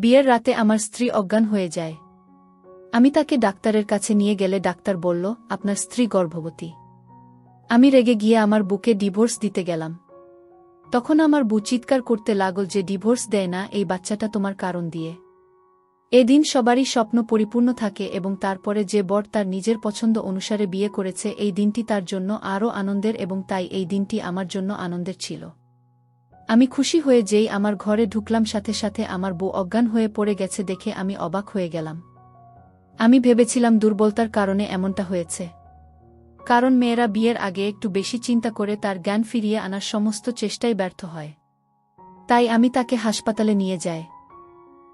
বিয়ের রাতে আমার স্ত্রী অজ্ঞান হয়ে যায়। আমি তাকে ডাক্তারের কাছে নিয়ে গেলে ডাক্তার বলল, আপনার স্ত্রী গর্ভবতী। আমি রেগে গিয়ে আমার বুকে ডিভোর্স দিতে গেলাম। তখন আমার বউ চিৎকার করতে লাগল যে ডিভোর্স দেয় না, এই বাচ্চাটা তোমার কারণ দিয়ে। এদিন সবারই স্বপ্ন পরিপূর্ণ থাকে এবং তারপরে যে বর তার নিজের পছন্দ অনুসারে বিয়ে করেছে, এই দিনটি তার জন্য আরও আনন্দের এবং তাই এই দিনটি আমার জন্য আনন্দের ছিল। আমি খুশি হয়ে যেই আমার ঘরে ঢুকলাম সাথে সাথে আমার বউ অজ্ঞান হয়ে পড়ে গেছে দেখে আমি অবাক হয়ে গেলাম। আমি ভেবেছিলাম দুর্বলতার কারণে এমনটা হয়েছে। কারণ মেয়েরা বিয়ের আগে একটু বেশি চিন্তা করে তার জ্ঞান ফিরিয়ে আনার সমস্ত চেষ্টাই ব্যর্থ হয়। তাই আমি তাকে হাসপাতালে নিয়ে যাই।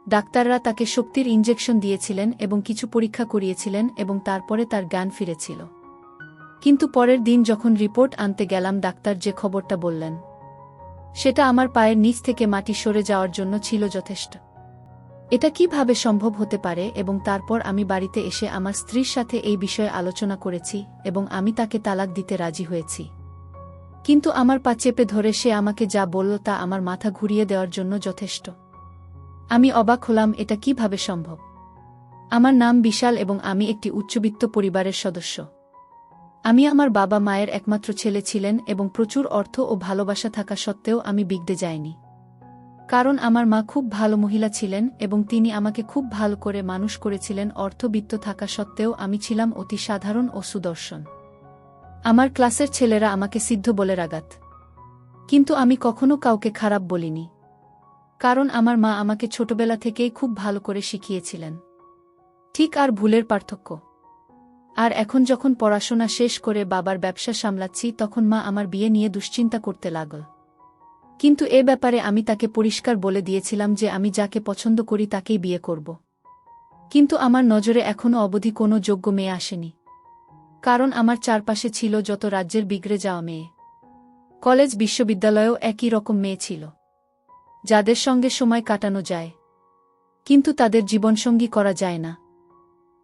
ডাক্তাররা তাকে শক্তির ইনজেকশন দিয়েছিলেন এবং কিছু পরীক্ষা করিয়েছিলেন এবং তারপরে তার জ্ঞান ফিরেছিল। কিন্তু পরের দিন যখন রিপোর্ট আনতে গেলাম, ডাক্তার যে খবরটা বললেন সেটা আমার পায়ের নিচ থেকে মাটি সরে যাওয়ার জন্য ছিল যথেষ্ট। এটা কিভাবে সম্ভব হতে পারে? এবং তারপর আমি বাড়িতে এসে আমার স্ত্রীর সাথে এই বিষয়ে আলোচনা করেছি এবং আমি তাকে তালাক দিতে রাজি হয়েছি। কিন্তু আমার পা চেপে ধরে সে আমাকে যা বলল তা আমার মাথা ঘুরিয়ে দেওয়ার জন্য যথেষ্ট। আমি অবাক হলাম, এটা কিভাবে সম্ভব? আমার নাম বিশাল এবং আমি একটি উচ্চবিত্ত পরিবারের সদস্য। আমি আমার বাবা মায়ের একমাত্র ছেলে ছিলেন এবং প্রচুর অর্থ ও ভালোবাসা থাকা সত্ত্বেও আমি বিগড়ে যাইনি। কারণ আমার মা খুব ভালো মহিলা ছিলেন এবং তিনি আমাকে খুব ভালো করে মানুষ করেছিলেন। অর্থবিত্ত থাকা সত্ত্বেও আমি ছিলাম অতি সাধারণ ও সুদর্শন। আমার ক্লাসের ছেলেরা আমাকে সিদ্ধ বলে রাগাত। কিন্তু আমি কখনো কাউকে খারাপ বলিনি। কারণ আমার মা আমাকে ছোটবেলা থেকেই খুব ভালো করে শিখিয়েছিলেন ঠিক আর ভুলের পার্থক্য। আর এখন যখন পড়াশোনা শেষ করে বাবার ব্যবসা সামলাচ্ছি, তখন মা আমার বিয়ে নিয়ে দুশ্চিন্তা করতে লাগল। কিন্তু এ ব্যাপারে আমি তাকে পরিষ্কার বলে দিয়েছিলাম যে আমি যাকে পছন্দ করি তাকেই বিয়ে করব। কিন্তু আমার নজরে এখনও অবধি কোনো যোগ্য মেয়ে আসেনি। কারণ আমার চারপাশে ছিল যত রাজ্যের বিগড়ে যাওয়া মেয়ে। কলেজ বিশ্ববিদ্যালয়েও একই রকম মেয়ে ছিল, যাদের সঙ্গে সময় কাটানো যায় কিন্তু তাদের জীবনসঙ্গী করা যায় না।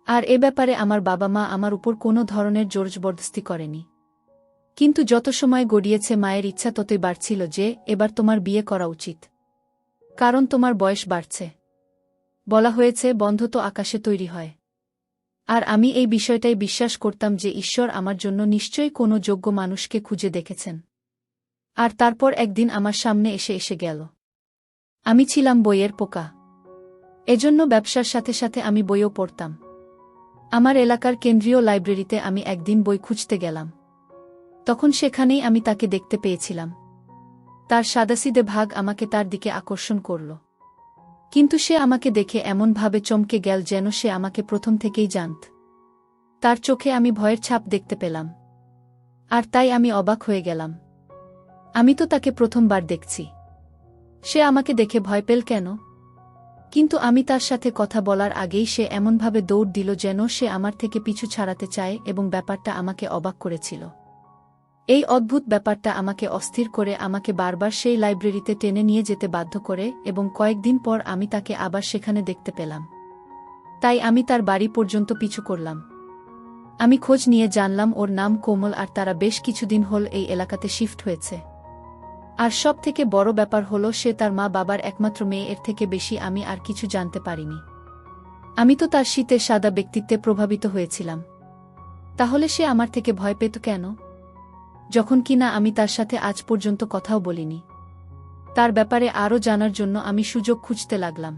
আর এ ব্যাপারে আমার বাবা মা আমার উপর কোনো ধরনের জোরজবরদস্তি করেনি। কিন্তু যত সময় গড়িয়েছে মায়ের ইচ্ছা ততই বাড়ছিল যে এবার তোমার বিয়ে করা উচিত, কারণ তোমার বয়স বাড়ছে। বলা হয়েছে বন্ধ তো আকাশে তৈরি হয়। আর আমি এই বিষয়টাই বিশ্বাস করতাম যে ঈশ্বর আমার জন্য নিশ্চয়ই কোনো যোগ্য মানুষকে খুঁজে দেখেছেন। আর তারপর একদিন আমার সামনে এসে গেল। আমি ছিলাম বইয়ের পোকা। এজন্য ব্যবসার সাথে সাথে আমি বইও পড়তাম। আমার এলাকার কেন্দ্রীয় লাইব্রেরিতে আমি একদিন বই খুঁজতে গেলাম। তখন সেখানেই আমি তাকে দেখতে পেয়েছিলাম। তার সাদাসিধে ভাগ আমাকে তার দিকে আকর্ষণ করল। কিন্তু সে আমাকে দেখে এমনভাবে চমকে গেল যেন সে আমাকে প্রথম থেকেই জানত। তার চোখে আমি ভয়ের ছাপ দেখতে পেলাম। আর তাই আমি অবাক হয়ে গেলাম। আমি তো তাকে প্রথমবার দেখছি। সে আমাকে দেখে ভয় পেল কেন? কিন্তু আমি তার সাথে কথা বলার আগেই সে এমনভাবে দৌড় দিল যেন সে আমার থেকে পিছু ছাড়াতে চায় এবং ব্যাপারটা আমাকে অবাক করেছিল। এই অদ্ভুত ব্যাপারটা আমাকে অস্থির করে আমাকে বারবার সেই লাইব্রেরিতে টেনে নিয়ে যেতে বাধ্য করে এবং কয়েকদিন পর আমি তাকে আবার সেখানে দেখতে পেলাম। তাই আমি তার বাড়ি পর্যন্ত পিছু করলাম। আমি খোঁজ নিয়ে জানলাম ওর নাম কোমল আর তারা বেশ কিছুদিন হল এই এলাকাতে শিফট হয়েছে। আর সব থেকে বড় ব্যাপার হলো সে তার মা বাবার একমাত্র মেয়ে। এর থেকে বেশি আমি আর কিছু জানতে পারিনি। আমি তো তার শীতের সাদা ব্যক্তিত্বে প্রভাবিত হয়েছিলাম। তাহলে সে আমার থেকে ভয় পেত কেন, যখন কিনা আমি তার সাথে আজ পর্যন্ত কথাও বলিনি? তার ব্যাপারে আরও জানার জন্য আমি সুযোগ খুঁজতে লাগলাম,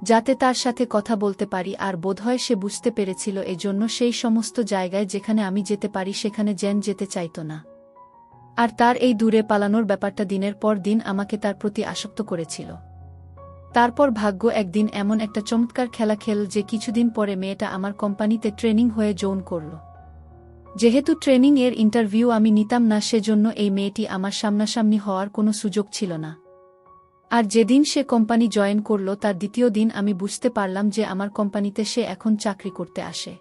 যাতে তার সাথে কথা বলতে পারি। আর বোধহয় সে বুঝতে পেরেছিল এজন্য সেই সমস্ত জায়গায় যেখানে আমি যেতে পারি সেখানে যেতে চাইত না। আর তার এই দূরে পালানোর ব্যাপারটা দিনের পর দিন আমাকে তার প্রতি আসক্ত করেছিল। তারপর ভাগ্য একদিন এমন একটা চমৎকার খেলা খেল যে কিছুদিন পরে মেয়েটা আমার কোম্পানিতে ট্রেনিং হয়ে জয়েন করল। যেহেতু ট্রেনিং এর ইন্টারভিউ আমি নিতাম না, সেজন্য এই মেয়েটি আমার সামনাসামনি হওয়ার কোনো সুযোগ ছিল না। আর যেদিন সে কোম্পানি জয়েন করল তার দ্বিতীয় দিন আমি বুঝতে পারলাম যে আমার কোম্পানিতে সে এখন চাকরি করতে আসে।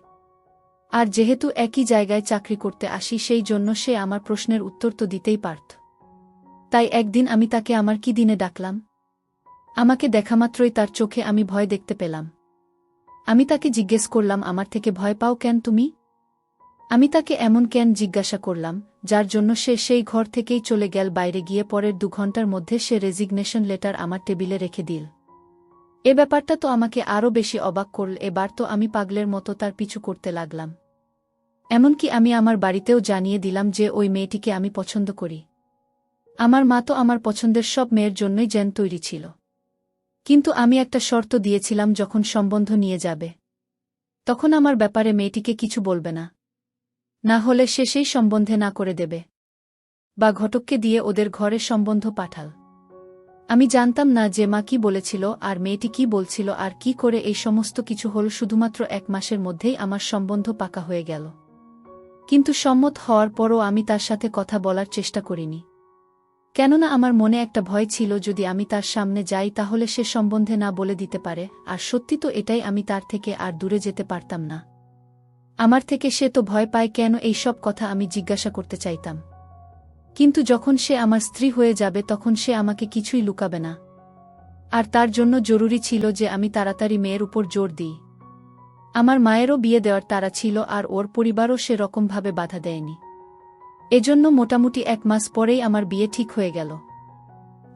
আর যেহেতু একই জায়গায় চাকরি করতে আসি, সেই জন্য সে আমার প্রশ্নের উত্তর তো দিতেই পারত। তাই একদিন আমি তাকে আমার কি দিনে ডাকলাম। আমাকে দেখামাত্রই তার চোখে আমি ভয় দেখতে পেলাম। আমি তাকে জিজ্ঞেস করলাম, আমার থেকে ভয় পাও কেন তুমি? আমি তাকে এমন কেন জিজ্ঞাসা করলাম, যার জন্য সে সেই ঘর থেকেই চলে গেল। বাইরে গিয়ে পরের 2 ঘন্টার মধ্যে সে রেজিগনেশন লেটার আমার টেবিলে রেখে দিল। এ ব্যাপারটা তো আমাকে আরও বেশি অবাক করল। এবার তো আমি পাগলের মতো তার পিছু করতে লাগলাম। এমনকি আমি আমার বাড়িতেও জানিয়ে দিলাম যে ওই মেয়েটিকে আমি পছন্দ করি। আমার মা তো আমার পছন্দের সব মেয়ের জন্যই যেন তৈরি ছিল। কিন্তু আমি একটা শর্ত দিয়েছিলাম, যখন সম্বন্ধ নিয়ে যাবে তখন আমার ব্যাপারে মেয়েটিকে কিছু বলবে না। না হলে সে সেই সম্বন্ধে না করে দেবে, বা ঘটককে দিয়ে ওদের ঘরে সম্বন্ধ পাঠাল। আমি জানতাম না যে মা কি বলেছিল আর মেয়েটি কি বলছিল আর কি করে এই সমস্ত কিছু হল। শুধুমাত্র 1 মাসের মধ্যেই আমার সম্বন্ধ পাকা হয়ে গেল। কিন্তু সম্মত হওয়ার পরও আমি তার সাথে কথা বলার চেষ্টা করিনি। কেননা আমার মনে একটা ভয় ছিল, যদি আমি তার সামনে যাই তাহলে সে সম্বন্ধে না বলে দিতে পারে। আর সত্যি তো এটাই, আমি তার থেকে আর দূরে যেতে পারতাম না। আমার থেকে সে তো ভয় পায় কেন, এই সব কথা আমি জিজ্ঞাসা করতে চাইতাম। কিন্তু যখন সে আমার স্ত্রী হয়ে যাবে তখন সে আমাকে কিছুই লুকাবে না। আর তার জন্য জরুরি ছিল যে আমি তাড়াতাড়ি মেয়ের উপর জোর দিই। আমার মায়েরও বিয়ে দেওয়ার তাড়া ছিল, আর ওর পরিবারও সে রকমভাবে বাধা দেয়নি। এজন্য মোটামুটি 1 মাস পরেই আমার বিয়ে ঠিক হয়ে গেল।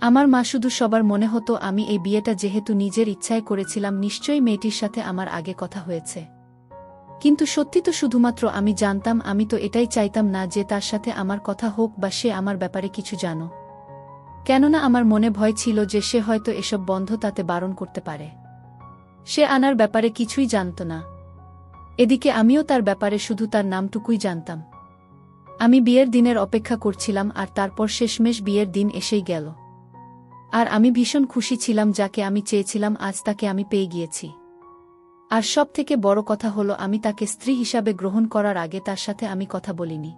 আমার মা শুধু সবার মনে হতো আমি এই বিয়েটা যেহেতু নিজের ইচ্ছায় করেছিলাম, নিশ্চয়ই মেয়েটির সাথে আমার আগে কথা হয়েছে। কিন্তু সত্যি তো শুধুমাত্র আমি জানতাম। আমি তো এটাই চাইতাম না যে তার সাথে আমার কথা হোক বা সে আমার ব্যাপারে কিছু জানো। কেননা আমার মনে ভয় ছিল যে সে হয়তো এসব বন্ধ তাতে বারণ করতে পারে। সে আনার ব্যাপারে কিছুই জানত না। এদিকে আমিও তার ব্যাপারে শুধু তার নামটুকুই জানতাম। আমি বিয়ের দিনের অপেক্ষা করছিলাম, আর তারপর শেষমেশ বিয়ের দিন এসেই গেল। আর আমি ভীষণ খুশি ছিলাম, যাকে আমি চেয়েছিলাম আজ তাকে আমি পেয়ে গিয়েছি। আর সবথেকে বড় কথা হলো, আমি তাকে স্ত্রী হিসাবে গ্রহণ করার আগে তার সাথে আমি কথা বলিনি।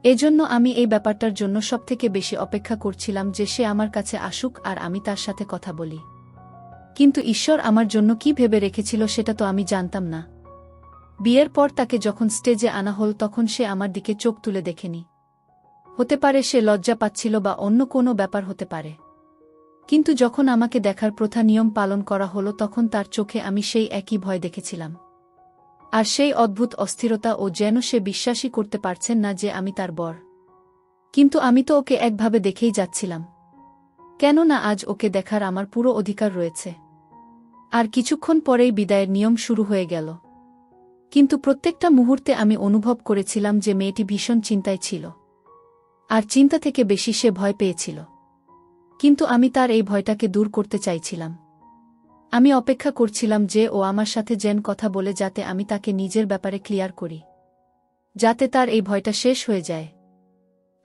এজন্য আমি এই ব্যাপারটার জন্য সবথেকে বেশি অপেক্ষা করছিলাম যে সে আমার কাছে আসুক আর আমি তার সাথে কথা বলি। কিন্তু ঈশ্বর আমার জন্য কি ভেবে রেখেছিল সেটা তো আমি জানতাম না। বিয়ের পর তাকে যখন স্টেজে আনা হল তখন সে আমার দিকে চোখ তুলে দেখেনি। হতে পারে সে লজ্জা পাচ্ছিল বা অন্য কোনো ব্যাপার হতে পারে। কিন্তু যখন আমাকে দেখার প্রথা নিয়ম পালন করা হলো তখন তার চোখে আমি সেই একই ভয় দেখেছিলাম। আর সেই অদ্ভুত অস্থিরতা, ও যেন সে বিশ্বাসই করতে পারছেন না যে আমি তার বর। কিন্তু আমি তো ওকে একভাবে দেখেই যাচ্ছিলাম। কেননা আজ ওকে দেখার আমার পুরো অধিকার রয়েছে। আর কিছুক্ষণ পরেই বিদায়ের নিয়ম শুরু হয়ে গেল। কিন্তু প্রত্যেকটা মুহূর্তে আমি অনুভব করেছিলাম যে মেয়েটি ভীষণ চিন্তায় ছিল। আর চিন্তা থেকে বেশি সে ভয় পেয়েছিল। কিন্তু আমি তার এই ভয়টাকে দূর করতে চাইছিলাম। আমি অপেক্ষা করছিলাম যে ও আমার সাথে যেন কথা বলে, যাতে আমি তাকে নিজের ব্যাপারে ক্লিয়ার করি, যাতে তার এই ভয়টা শেষ হয়ে যায়।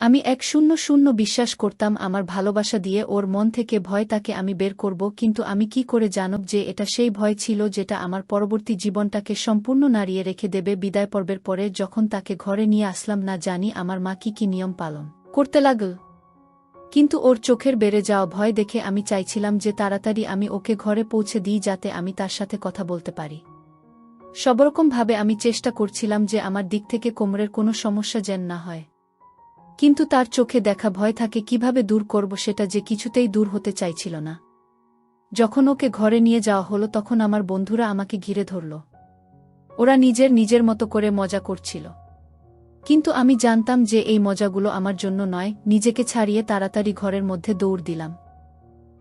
আমি 100% বিশ্বাস করতাম আমার ভালোবাসা দিয়ে ওর মন থেকে ভয় তাকে আমি বের করব। কিন্তু আমি কি করে জানব যে এটা সেই ভয় ছিল যেটা আমার পরবর্তী জীবনটাকে সম্পূর্ণ নাড়িয়ে রেখে দেবে। বিদায় পর্বের পরে যখন তাকে ঘরে নিয়ে আসলাম, না জানি আমার মা কি নিয়ম পালন করতে লাগল। কিন্তু ওর চোখের বেড়ে যাওয়া ভয় দেখে আমি চাইছিলাম যে তাড়াতাড়ি আমি ওকে ঘরে পৌঁছে দিই, যাতে আমি তার সাথে কথা বলতে পারি। সবরকমভাবে আমি চেষ্টা করছিলাম যে আমার দিক থেকে কোমরের কোনো সমস্যা যেন না হয়। কিন্তু তার চোখে দেখা ভয় থাকে কিভাবে দূর করব সেটা যে কিছুতেই দূর হতে চাইছিল না। যখন ওকে ঘরে নিয়ে যাওয়া হলো তখন আমার বন্ধুরা আমাকে ঘিরে ধরল। ওরা নিজের মতো করে মজা করছিল। কিন্তু আমি জানতাম যে এই মজাগুলো আমার জন্য নয়। নিজেকে ছাড়িয়ে তাড়াতাড়ি ঘরের মধ্যে দৌড় দিলাম।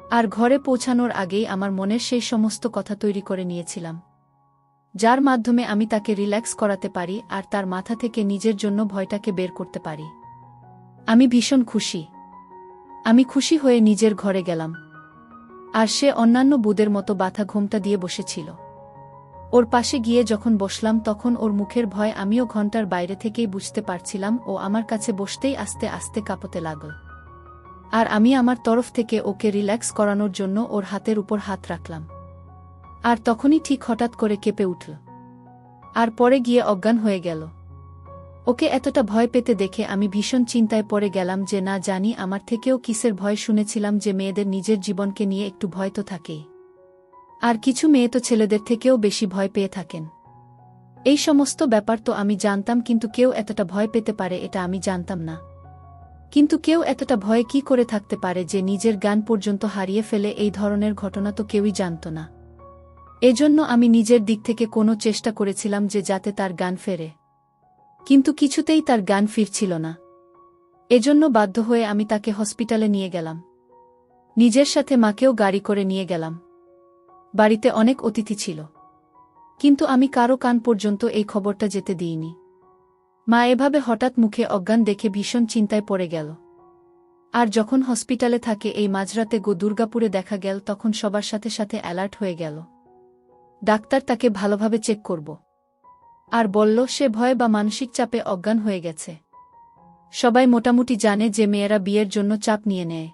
আর ঘরে পৌঁছানোর আগেই আমার মনের সেই সমস্ত কথা তৈরি করে নিয়েছিলাম, যার মাধ্যমে আমি তাকে রিল্যাক্স করাতে পারি আর তার মাথা থেকে নিজের জন্য ভয়টাকে বের করতে পারি। আমি ভীষণ খুশি। আমি খুশি হয়ে নিজের ঘরে গেলাম। আর সে অন্যান্য বুদের মতো বাথা ঘোমটা দিয়ে বসেছিল। ওর পাশে গিয়ে যখন বসলাম তখন ওর মুখের ভয় আমিও ঘন্টার বাইরে থেকেই বুঝতে পারছিলাম। ও আমার কাছে বসতেই আস্তে আস্তে কাঁপতে লাগল। আর আমি আমার তরফ থেকে ওকে রিল্যাক্স করানোর জন্য ওর হাতের উপর হাত রাখলাম। আর তখনই ঠিক হঠাৎ করে কেঁপে উঠল। আর পরে গিয়ে অজ্ঞান হয়ে গেল। ওকে এতটা ভয় পেতে দেখে আমি ভীষণ চিন্তায় পড়ে গেলাম যে না জানি আমার থেকেও কিসের ভয়। শুনেছিলাম যে মেয়েদের নিজের জীবনকে নিয়ে একটু ভয় তো থাকেই। আর কিছু মেয়ে তো ছেলেদের থেকেও বেশি ভয় পেয়ে থাকেন। এই সমস্ত ব্যাপার তো আমি জানতাম, কিন্তু কেউ এতটা ভয় পেতে পারে এটা আমি জানতাম না। কিন্তু কেউ এতটা ভয়ে কি করে থাকতে পারে যে নিজের জ্ঞান পর্যন্ত হারিয়ে ফেলে, এই ধরনের ঘটনা তো কেউই জানত না। এজন্য আমি নিজের দিক থেকে কোনো চেষ্টা করেছিলাম যে যাতে তার জ্ঞান ফেরে। কিন্তু কিছুতেই তার জ্ঞান ফিরছিল না। এজন্য বাধ্য হয়ে আমি তাকে হসপিটালে নিয়ে গেলাম। নিজের সাথে মাকেও গাড়ি করে নিয়ে গেলাম। বাড়িতে অনেক অতিথি ছিল, কিন্তু আমি কারো কান পর্যন্ত এই খবরটা যেতে দিইনি। মা এভাবে হঠাৎ মুখে অজ্ঞান দেখে ভীষণ চিন্তায় পড়ে গেল। আর যখন হসপিটালে থাকে এই মাঝরাতে দুর্গাপুরে দেখা গেল, তখন সবার সাথে সাথে অ্যালার্ট হয়ে গেল। ডাক্তার তাকে ভালোভাবে চেক করব আর বলল সে ভয় বা মানসিক চাপে অজ্ঞান হয়ে গেছে। সবাই মোটামুটি জানে যে মেয়েরা বিয়ের জন্য চাপ নিয়ে নেয়,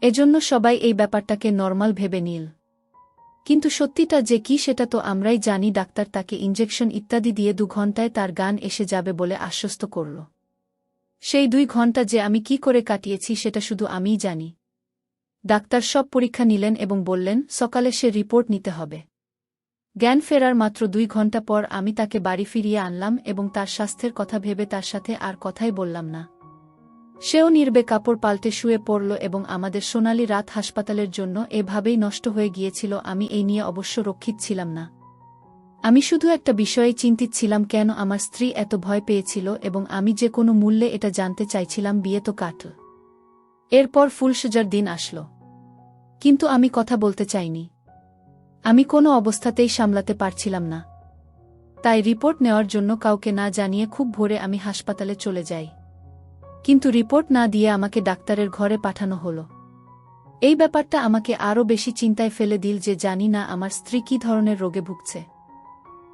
এজন্য সবাই এই ব্যাপারটাকে নরমাল ভেবে নিল। কিন্তু সত্যিটা যে কি সেটা তো আমরাই জানি। ডাক্তার তাকে ইনজেকশন ইত্যাদি দিয়ে 2 ঘন্টায় তার জ্ঞান এসে যাবে বলে আশ্বস্ত করল। সেই 2 ঘন্টা যে আমি কি করে কাটিয়েছি সেটা শুধু আমিই জানি। ডাক্তার সব পরীক্ষা নিলেন এবং বললেন সকালে সে রিপোর্ট নিতে হবে। জ্ঞান ফেরার মাত্র 2 ঘন্টা পর আমি তাকে বাড়ি ফিরিয়ে আনলাম এবং তার স্বাস্থ্যের কথা ভেবে তার সাথে আর কথাই বললাম না। সেও নির্বে কাপড় পাল্টে শুয়ে পড়ল এবং আমাদের সোনালি রাত হাসপাতালের জন্য এভাবেই নষ্ট হয়ে গিয়েছিল। আমি এই নিয়ে অবশ্য রক্ষিত ছিলাম না। আমি শুধু একটা বিষয়ে চিন্তিত ছিলাম, কেন আমার স্ত্রী এত ভয় পেয়েছিল, এবং আমি যে কোনো মূল্যে এটা জানতে চাইছিলাম। বিয়ে তো কাটল, এরপর ফুলসজ্জার দিন আসলো, কিন্তু আমি কথা বলতে চাইনি। আমি কোনো অবস্থাতেই সামলাতে পারছিলাম না। তাই রিপোর্ট নেওয়ার জন্য কাউকে না জানিয়ে খুব ভোরে আমি হাসপাতালে চলে যাই। কিন্তু রিপোর্ট না দিয়ে আমাকে ডাক্তারের ঘরে পাঠানো হলো। এই ব্যাপারটা আমাকে আরও বেশি চিন্তায় ফেলে দিল যে জানি না আমার স্ত্রী কী ধরনের রোগে ভুগছে।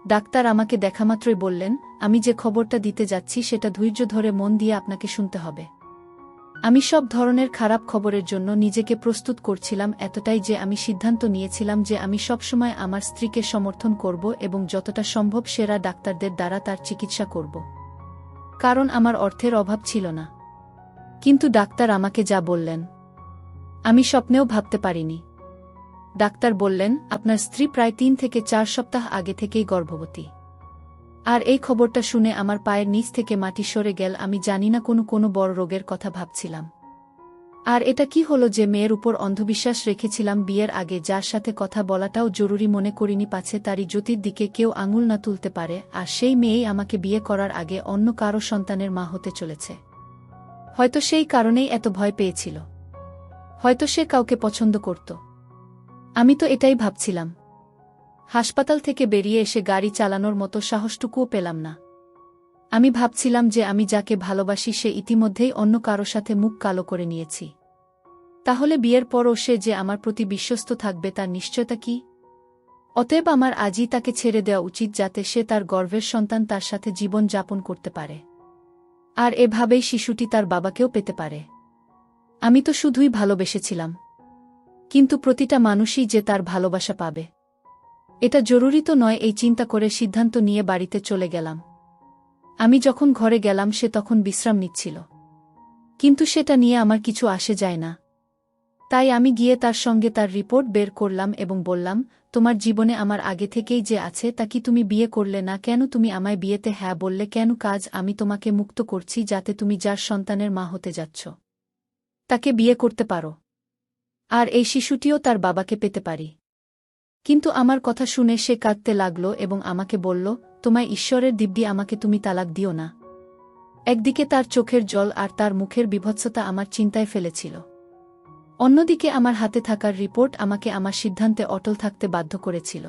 ডাক্তার আমাকে দেখামাত্রই বললেন, আমি যে খবরটা দিতে যাচ্ছি সেটা ধৈর্য ধরে মন দিয়ে আপনাকে শুনতে হবে। আমি সব ধরনের খারাপ খবরের জন্য নিজেকে প্রস্তুত করছিলাম, এতটাই যে আমি সিদ্ধান্ত নিয়েছিলাম যে আমি সবসময় আমার স্ত্রীকে সমর্থন করব এবং যতটা সম্ভব সেরা ডাক্তারদের দ্বারা তার চিকিৎসা করব। কারণ আমার অর্থের অভাব ছিল না। কিন্তু ডাক্তার আমাকে যা বললেন আমি স্বপ্নেও ভাবতে পারিনি। ডাক্তার বললেন, আপনার স্ত্রী প্রায় 3 থেকে 4 সপ্তাহ আগে থেকেই গর্ভবতী। আর এই খবরটা শুনে আমার পায়ের নিচ থেকে মাটি সরে গেল। আমি জানি না কোনো বড় রোগের কথা ভাবছিলাম। আর এটা কি হলো যে মেয়ের উপর অন্ধবিশ্বাস রেখেছিলাম বিয়ের আগে, যার সাথে কথা বলাটাও জরুরি মনে করিনি, পাছে তারই জ্যোতির দিকে কেউ আঙুল না তুলতে পারে। আর সেই মেয়েই আমাকে বিয়ে করার আগে অন্য কারো সন্তানের মা হতে চলেছে। হয়তো সেই কারণেই এত ভয় পেয়েছিল। হয়তো সে কাউকে পছন্দ করত। আমি তো এটাই ভাবছিলাম। হাসপাতাল থেকে বেরিয়ে এসে গাড়ি চালানোর মতো সাহসটুকুও পেলাম না। আমি ভাবছিলাম যে আমি যাকে ভালোবাসি সে ইতিমধ্যেই অন্য কারো সাথে মুখ কালো করে নিয়েছি। তাহলে বিয়ের পরও সে যে আমার প্রতি বিশ্বস্ত থাকবে তার নিশ্চয়তা কি? অতএব আমার আজই তাকে ছেড়ে দেওয়া উচিত, যাতে সে তার গর্ভের সন্তান তার সাথে জীবন যাপন করতে পারে, আর এভাবেই শিশুটি তার বাবাকেও পেতে পারে। আমি তো শুধুই ভালোবেসেছিলাম, কিন্তু প্রতিটা মানুষই যে তার ভালোবাসা পাবে এটা জরুরি তো নয়। এই চিন্তা করে সিদ্ধান্ত নিয়ে বাড়িতে চলে গেলাম। আমি যখন ঘরে গেলাম সে তখন বিশ্রাম নিচ্ছিল, কিন্তু সেটা নিয়ে আমার কিছু আসে যায় না। তাই আমি গিয়ে তার সঙ্গে তার রিপোর্ট বের করলাম এবং বললাম, তোমার জীবনে আমার আগে থেকেই যে আছে তা কি তুমি বিয়ে করলে না কেন? তুমি আমায় বিয়েতে হ্যাঁ বললে কেন? কাজ আমি তোমাকে মুক্ত করছি যাতে তুমি যার সন্তানের মা হতে যাচ্ছ তাকে বিয়ে করতে পারো, আর এই শিশুটিও তার বাবাকে পেতে পারি। কিন্তু আমার কথা শুনে সে কাঁদতে লাগল এবং আমাকে বলল, তোমায় ঈশ্বরের দিব্যি, আমাকে তুমি তালাক দিও না। একদিকে তার চোখের জল আর তার মুখের বিভৎসতা আমার চিন্তায় ফেলেছিল। অন্যদিকে আমার হাতে থাকার রিপোর্ট আমাকে আমার সিদ্ধান্তে অটল থাকতে বাধ্য করেছিল।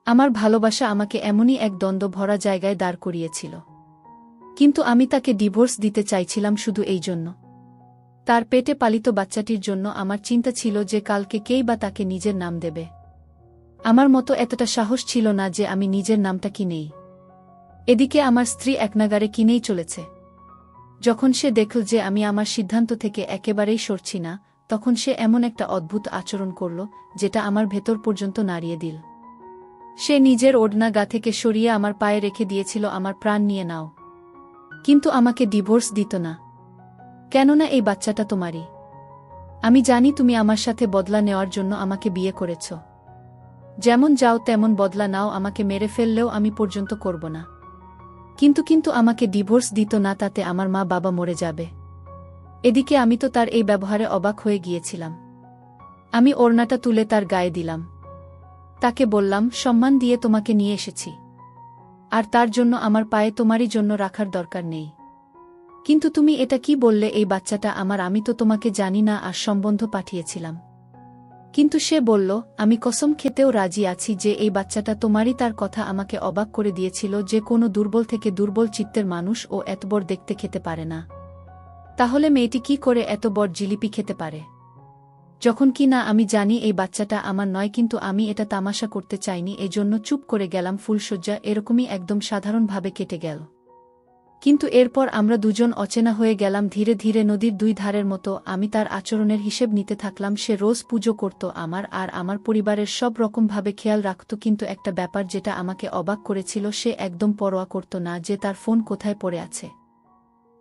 আমার ভালোবাসা আমাকে এমনই এক দ্বন্দ্ব ভরা জায়গায় দাঁড় করিয়েছিল। কিন্তু আমি তাকে ডিভোর্স দিতে চাইছিলাম শুধু এই জন্য, তার পেটে পালিত বাচ্চাটির জন্য। আমার চিন্তা ছিল যে কালকে কেই বা তাকে নিজের নাম দেবে। আমার মতো এতটা সাহস ছিল না যে আমি নিজের নামটা কিনেই। এদিকে আমার স্ত্রী একনাগারে কিনেই চলেছে। যখন সে দেখল যে আমি আমার সিদ্ধান্ত থেকে একেবারেই সরছি না, তখন সে এমন একটা অদ্ভুত আচরণ করল যেটা আমার ভেতর পর্যন্ত নাড়িয়ে দিল। সে নিজের ওড়না গা থেকে সরিয়ে আমার পায়ে রেখে দিয়েছিল, আমার প্রাণ নিয়ে নাও, কিন্তু আমাকে ডিভোর্স দিত না। কেননা এই বাচ্চাটা তোমারই। আমি জানি তুমি আমার সাথে বদলা নেওয়ার জন্য আমাকে বিয়ে করেছ। যেমন যাও তেমন বদলা নাও, আমাকে মেরে ফেললেও আমি পর্যন্ত করব না। কিন্তু আমাকে ডিভোর্স দিত না, তাতে আমার মা বাবা মরে যাবে। এদিকে আমি তো তার এই ব্যবহারে অবাক হয়ে গিয়েছিলাম। আমি ওড়নাটা তুলে তার গায়ে দিলাম। তাকে বললাম, সম্মান দিয়ে তোমাকে নিয়ে এসেছি, আর তার জন্য আমার পায়ে তোমারই জন্য রাখার দরকার নেই। কিন্তু তুমি এটা কি বললে? এই বাচ্চাটা আমার। আমি তো তোমাকে জানি না, আর সম্বন্ধ পাঠিয়েছিলাম। কিন্তু সে বলল, আমি কসম খেতেও রাজি আছি যে এই বাচ্চাটা তোমারই। তার কথা আমাকে অবাক করে দিয়েছিল যে কোনো দুর্বল থেকে দুর্বল চিত্তের মানুষ ও এত বড় দেখতে খেতে পারে না। তাহলে মেয়েটি কি করে এত বড় জিলিপি খেতে পারে? যখন কি না আমি জানি এই বাচ্চাটা আমার নয়, কিন্তু আমি এটা তামাশা করতে চাইনি, এজন্য চুপ করে গেলাম। ফুলশয্যা এরকমই একদম সাধারণভাবে কেটে গেল। কিন্তু এরপর আমরা দুজন অচেনা হয়ে গেলাম ধীরে ধীরে, নদীর দুই ধারের মতো। আমি তার আচরণের হিসেব নিতে থাকলাম। সে রোজ পুজো করত আমার আর আমার পরিবারের সব রকমভাবে খেয়াল রাখত, কিন্তু একটা ব্যাপার যেটা আমাকে অবাক করেছিল, সে একদম পরোয়া করত না যে তার ফোন কোথায় পড়ে আছে।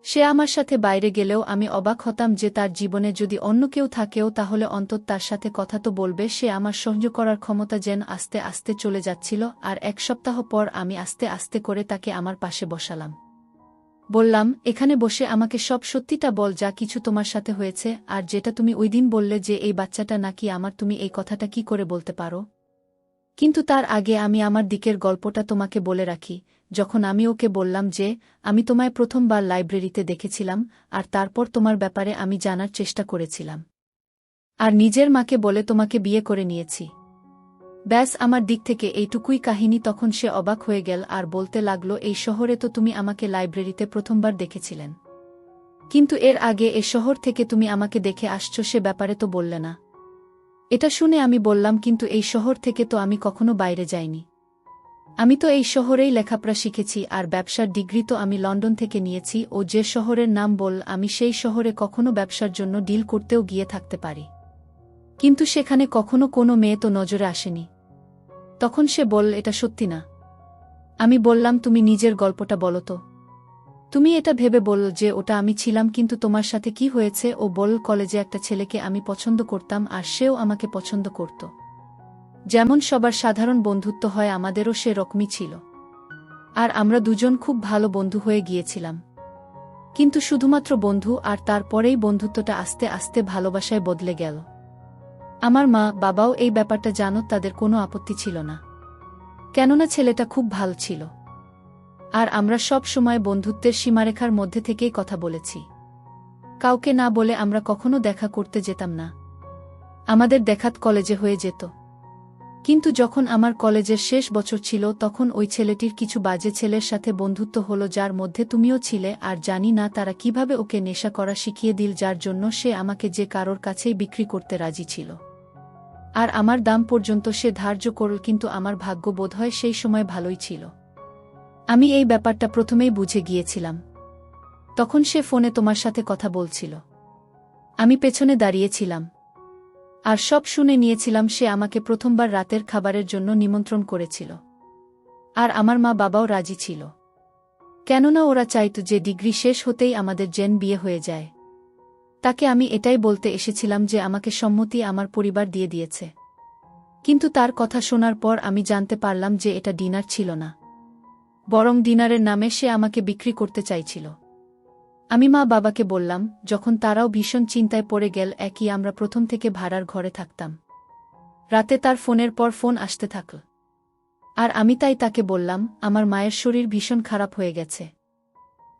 সে আমার সাথে বাইরে গেলেও আমি অবাক হতাম যে তার জীবনে যদি অন্য কেউ থাকেও তাহলে অন্তত তার সাথে কথা তো বলবে। সে আমার সহ্য করার ক্ষমতা যেন আস্তে আস্তে চলে যাচ্ছিল। আর এক সপ্তাহ পর আমি আস্তে আস্তে করে তাকে আমার পাশে বসালাম। বললাম, এখানে বসে আমাকে সব সত্যিটা বল, যা কিছু তোমার সাথে হয়েছে আর যেটা তুমি ওইদিন বললে যে এই বাচ্চাটা নাকি আমার, তুমি এই কথাটা কি করে বলতে পারো? কিন্তু তার আগে আমি আমার দিকের গল্পটা তোমাকে বলে রাখি। যখন আমি ওকে বললাম যে আমি তোমায় প্রথমবার লাইব্রেরিতে দেখেছিলাম আর তারপর তোমার ব্যাপারে আমি জানার চেষ্টা করেছিলাম আর নিজের মাকে বলে তোমাকে বিয়ে করে নিয়েছি, ব্যাস আমার দিক থেকে এইটুকুই কাহিনী। তখন সে অবাক হয়ে গেল আর বলতে লাগল, এই শহরে তো তুমি আমাকে লাইব্রেরিতে প্রথমবার দেখেছিলেন, কিন্তু এর আগে এ শহর থেকে তুমি আমাকে দেখে আসছো, সে ব্যাপারে তো বললে না। এটা শুনে আমি বললাম, কিন্তু এই শহর থেকে তো আমি কখনো বাইরে যাইনি। আমি তো এই শহরেই লেখাপড়া শিখেছি আর ব্যবসার ডিগ্রি তো আমি লন্ডন থেকে নিয়েছি। ও যে শহরের নাম বল, আমি সেই শহরে কখনো ব্যবসার জন্য ডিল করতেও গিয়ে থাকতে পারি, কিন্তু সেখানে কখনো কোনো মেয়ে তো নজরে আসেনি। তখন সে বলল, এটা সত্যি না। আমি বললাম, তুমি নিজের গল্পটা বলো তো। তুমি এটা ভেবে বলল যে ওটা আমি ছিলাম, কিন্তু তোমার সাথে কি হয়েছে? ও বলল, কলেজে একটা ছেলেকে আমি পছন্দ করতাম আর সেও আমাকে পছন্দ করত। যেমন সবার সাধারণ বন্ধুত্ব হয়, আমাদেরও সে রকমই ছিল। আর আমরা দুজন খুব ভালো বন্ধু হয়ে গিয়েছিলাম, কিন্তু শুধুমাত্র বন্ধু। আর তারপরেই বন্ধুত্বটা আস্তে আস্তে ভালোবাসায় বদলে গেল। আমার মা বাবাও এই ব্যাপারটা জানত, তাদের কোনো আপত্তি ছিল না, কেননা ছেলেটা খুব ভালো ছিল। আর আমরা সব সময় বন্ধুত্বের সীমারেখার মধ্যে থেকেই কথা বলেছি। কাউকে না বলে আমরা কখনো দেখা করতে যেতাম না। আমাদের দেখাত কলেজে হয়ে যেত। কিন্তু যখন আমার কলেজের শেষ বছর ছিল, তখন ওই ছেলেটির কিছু বাজে ছেলের সাথে বন্ধুত্ব হলো, যার মধ্যে তুমিও ছিলে। আর জানি না তারা কিভাবে ওকে নেশা করা শিখিয়ে দিল, যার জন্য সে আমাকে যে কারোর কাছেই বিক্রি করতে রাজি ছিল। আর আমার দাম পর্যন্ত সে ধার্য করল, কিন্তু আমার ভাগ্য বোধহয় সেই সময় ভালোই ছিল। আমি এই ব্যাপারটা প্রথমেই বুঝে গিয়েছিলাম। তখন সে ফোনে তোমার সাথে কথা বলছিল, আমি পেছনে দাঁড়িয়েছিলাম আর সব শুনে নিয়েছিলাম। সে আমাকে প্রথমবার রাতের খাবারের জন্য নিমন্ত্রণ করেছিল আর আমার মা বাবাও রাজি ছিল, কেননা ওরা চাইত যে ডিগ্রি শেষ হতেই আমাদের জেন বিয়ে হয়ে যায়। তাকে আমি এটাই বলতে এসেছিলাম যে আমাকে সম্মতি আমার পরিবার দিয়ে দিয়েছে। কিন্তু তার কথা শোনার পর আমি জানতে পারলাম যে এটা ডিনার ছিল না, বরং ডিনারের নামে সে আমাকে বিক্রি করতে চাইছিল। আমি মা বাবাকে বললাম, যখন তারাও ভীষণ চিন্তায় পড়ে গেল। একই আমরা প্রথম থেকে ভাড়ার ঘরে থাকতাম। রাতে তার ফোনের পর ফোন আসতে থাকল, আর আমি তাই তাকে বললাম, আমার মায়ের শরীর ভীষণ খারাপ হয়ে গেছে,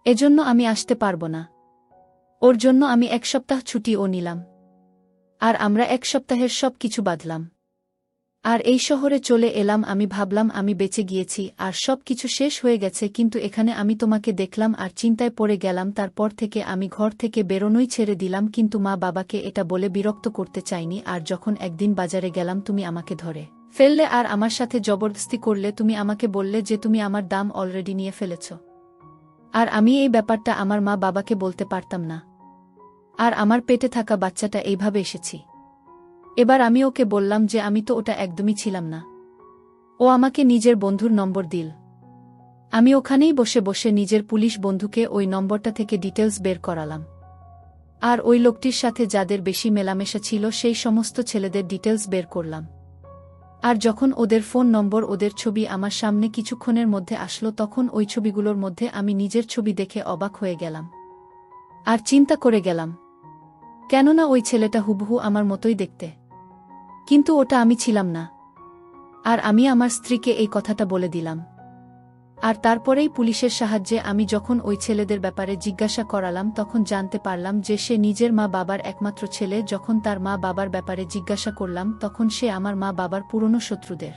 এজন্য আমি আসতে পারব না। ওর জন্য আমি 1 সপ্তাহ ছুটিও নিলাম আর আমরা 1 সপ্তাহের সব কিছু বাঁধলাম আর এই শহরে চলে এলাম। আমি ভাবলাম আমি বেঁচে গিয়েছি আর সব কিছু শেষ হয়ে গেছে, কিন্তু এখানে আমি তোমাকে দেখলাম আর চিন্তায় পড়ে গেলাম। তারপর থেকে আমি ঘর থেকে বেরোনোই ছেড়ে দিলাম, কিন্তু মা বাবাকে এটা বলে বিরক্ত করতে চাইনি। আর যখন একদিন বাজারে গেলাম, তুমি আমাকে ধরে ফেললে আর আমার সাথে জবরদস্তি করলে। তুমি আমাকে বললে যে তুমি আমার দাম অলরেডি নিয়ে ফেলেছ, আর আমি এই ব্যাপারটা আমার মা বাবাকে বলতে পারতাম না। আর আমার পেটে থাকা বাচ্চাটা এইভাবে এসেছি। এবার আমি ওকে বললাম যে আমি তো ওটা একদমই ছিলাম না। ও আমাকে নিজের বন্ধুর নম্বর দিল। আমি ওখানেই বসে বসে নিজের পুলিশ বন্ধুকে ওই নম্বরটা থেকে ডিটেলস বের করালাম আর ওই লোকটির সাথে যাদের বেশি মেলামেশা ছিল সেই সমস্ত ছেলেদের ডিটেলস বের করলাম। আর যখন ওদের ফোন নম্বর, ওদের ছবি আমার সামনে কিছুক্ষণের মধ্যে আসলো, তখন ওই ছবিগুলোর মধ্যে আমি নিজের ছবি দেখে অবাক হয়ে গেলাম আর চিন্তা করে গেলাম, কেননা ওই ছেলেটা হুবহু আমার মতোই দেখতে, কিন্তু ওটা আমি ছিলাম না। আর আমি আমার স্ত্রীকে এই কথাটা বলে দিলাম। আর তারপরেই পুলিশের সাহায্যে আমি যখন ওই ছেলেদের ব্যাপারে জিজ্ঞাসা করালাম তখন জানতে পারলাম যে সে নিজের মা বাবার একমাত্র ছেলে। যখন তার মা বাবার ব্যাপারে জিজ্ঞাসা করলাম তখন সে আমার মা বাবার পুরনো শত্রুদের।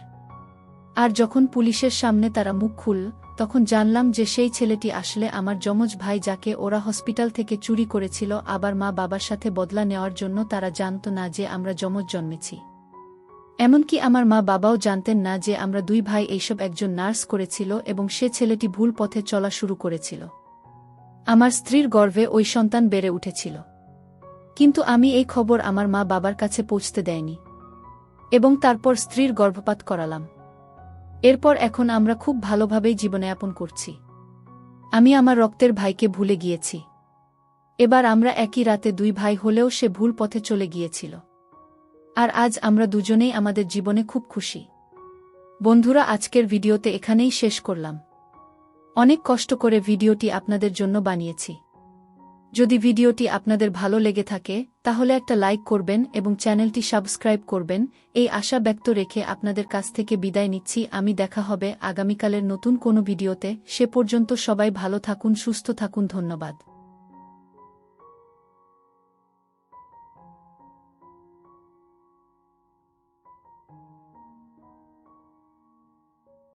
আর যখন পুলিশের সামনে তারা মুখ খুলল তখন জানলাম যে সেই ছেলেটি আসলে আমার যমজ ভাই, যাকে ওরা হসপিটাল থেকে চুরি করেছিল আবার মা বাবার সাথে বদলা নেওয়ার জন্য। তারা জানত না যে আমরা যমজ জন্মেছি। এমনকি আমার মা বাবাও জানতেন না যে আমরা দুই ভাই এইসব। একজন নার্স করেছিল এবং সে ছেলেটি ভুল পথে চলা শুরু করেছিল। আমার স্ত্রীর গর্ভে ওই সন্তান বেড়ে উঠেছিল, কিন্তু আমি এই খবর আমার মা বাবার কাছে পৌঁছতে দেয়নি এবং তারপর স্ত্রীর গর্ভপাত করালাম। এরপর এখন আমরা খুব ভালোভাবেই জীবনযাপন করছি। আমি আমার রক্তের ভাইকে ভুলে গিয়েছি। এবার আমরা একই রাতে দুই ভাই হলেও সে ভুল পথে চলে গিয়েছিল। আর আজ আমরা দুজনেই আমাদের জীবনে খুব খুশি। বন্ধুরা, আজকের ভিডিওতে এখানেই শেষ করলাম। অনেক কষ্ট করে ভিডিওটি আপনাদের জন্য বানিয়েছি। যদি ভিডিওটি আপনাদের ভালো লেগে থাকে তাহলে একটা লাইক করবেন এবং চ্যানেলটি সাবস্ক্রাইব করবেন। এই আশা ব্যক্ত রেখে আপনাদের কাছ থেকে বিদায় নিচ্ছি। আমি দেখা হবে আগামীকালের নতুন কোনো ভিডিওতে। সে পর্যন্ত সবাই ভালো থাকুন, সুস্থ থাকুন। ধন্যবাদ।